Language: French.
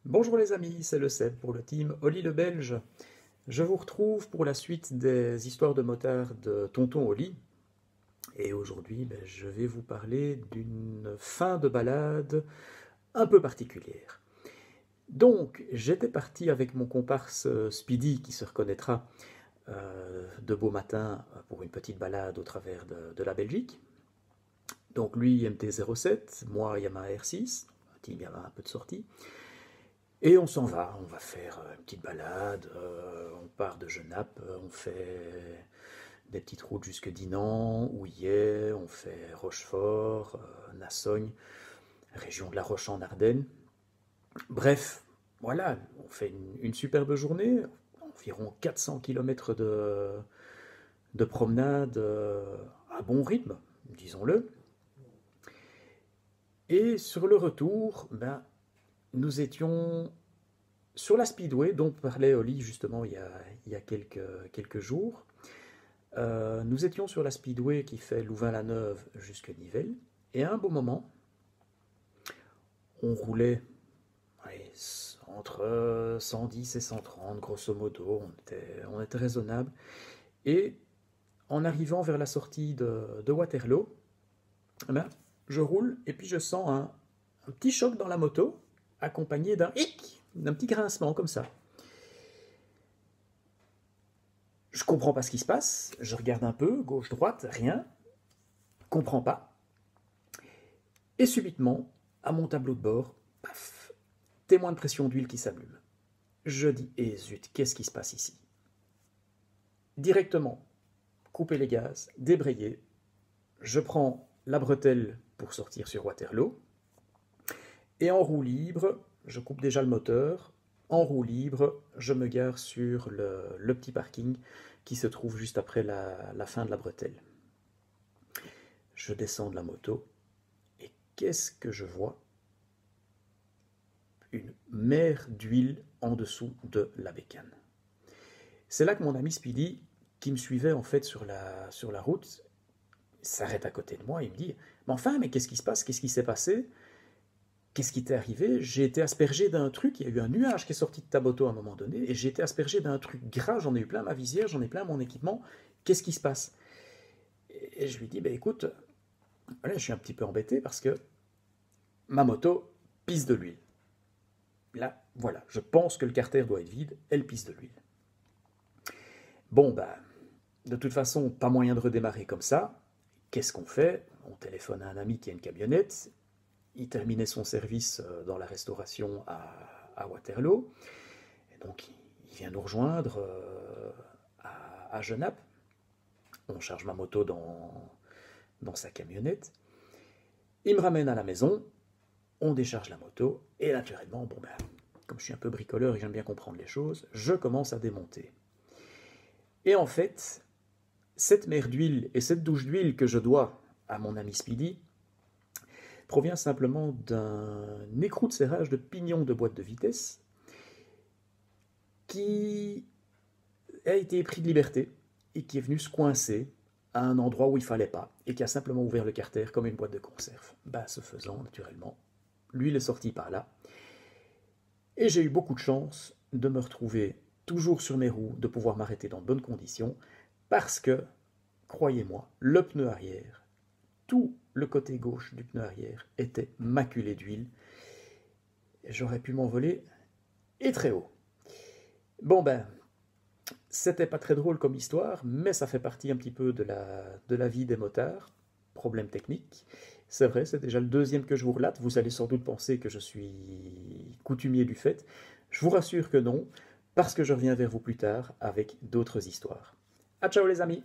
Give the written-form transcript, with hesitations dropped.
Bonjour les amis, c'est le Seb pour le team Oli le Belge. Je vous retrouve pour la suite des histoires de motards de Tonton Oli. Et aujourd'hui, je vais vous parler d'une fin de balade un peu particulière. Donc, j'étais parti avec mon comparse Speedy, qui se reconnaîtra, de beau matin pour une petite balade au travers de la Belgique. Donc lui, MT-07, moi Yamaha R6, team Yamaha un peu de sortie. Et on s'en va, on va faire une petite balade, on part de Genappe, on fait des petites routes jusque Dinan, Houillet, on fait Rochefort, Nassogne, région de la Roche en Ardennes. Bref, voilà, on fait une superbe journée, environ 400 km de promenade à bon rythme, disons-le. Et sur le retour, nous étions sur la Speedway dont parlait Oli justement il y a quelques jours. Nous étions sur la Speedway qui fait Louvain-la-Neuve jusqu'à Nivelles. Et à un beau moment, on roulait allez, entre 110 et 130, grosso modo. On était raisonnable. Et en arrivant vers la sortie de Waterloo, eh ben, je roule et puis je sens un petit choc dans la moto, accompagné d'un hic, d'un petit grincement comme ça. Je comprends pas ce qui se passe, je regarde un peu, gauche-droite, rien, comprends pas. Et subitement, à mon tableau de bord, paf, témoin de pression d'huile qui s'allume. Je dis, eh zut, qu'est-ce qui se passe ici? Directement, couper les gaz, débrayer, je prends la bretelle pour sortir sur Waterloo, et en roue libre, je coupe déjà le moteur, en roue libre, je me gare sur le petit parking qui se trouve juste après la fin de la bretelle. Je descends de la moto et qu'est-ce que je vois? Une mer d'huile en dessous de la bécane. C'est là que mon ami Speedy, qui me suivait en fait sur la route, s'arrête à côté de moi et me dit « Mais enfin, mais qu'est-ce qui se passe? Qu'est-ce qui s'est passé? Qu'est-ce qui t'est arrivé? J'ai été aspergé d'un truc, il y a eu un nuage qui est sorti de ta moto à un moment donné, et j'ai été aspergé d'un truc gras, j'en ai eu plein ma visière, j'en ai plein mon équipement, qu'est-ce qui se passe? » Et je lui dis, écoute, voilà, je suis un petit peu embêté parce que ma moto pisse de l'huile. Là, voilà, je pense que le carter doit être vide, elle pisse de l'huile. Bon, de toute façon, pas moyen de redémarrer comme ça. Qu'est-ce qu'on fait? On téléphone à un ami qui a une camionnette. Il terminait son service dans la restauration à Waterloo. Et donc, il vient nous rejoindre à Genappe. On charge ma moto dans sa camionnette. Il me ramène à la maison. On décharge la moto. Et naturellement, comme je suis un peu bricoleur et j'aime bien comprendre les choses, je commence à démonter. Et en fait, cette mer d'huile et cette douche d'huile que je dois à mon ami Speedy provient simplement d'un écrou de serrage de pignon de boîte de vitesse qui a été pris de liberté et qui est venu se coincer à un endroit où il fallait pas et qui a simplement ouvert le carter comme une boîte de conserve. Ce faisant, naturellement, l'huile est sortie par là. Et j'ai eu beaucoup de chance de me retrouver toujours sur mes roues, de pouvoir m'arrêter dans de bonnes conditions, parce que, croyez-moi, le pneu arrière, tout le côté gauche du pneu arrière était maculé d'huile. J'aurais pu m'envoler et très haut. C'était pas très drôle comme histoire, mais ça fait partie un petit peu de la vie des motards. Problème technique. C'est vrai, c'est déjà le deuxième que je vous relate. Vous allez sans doute penser que je suis coutumier du fait. Je vous rassure que non, parce que je reviens vers vous plus tard avec d'autres histoires. À ciao les amis!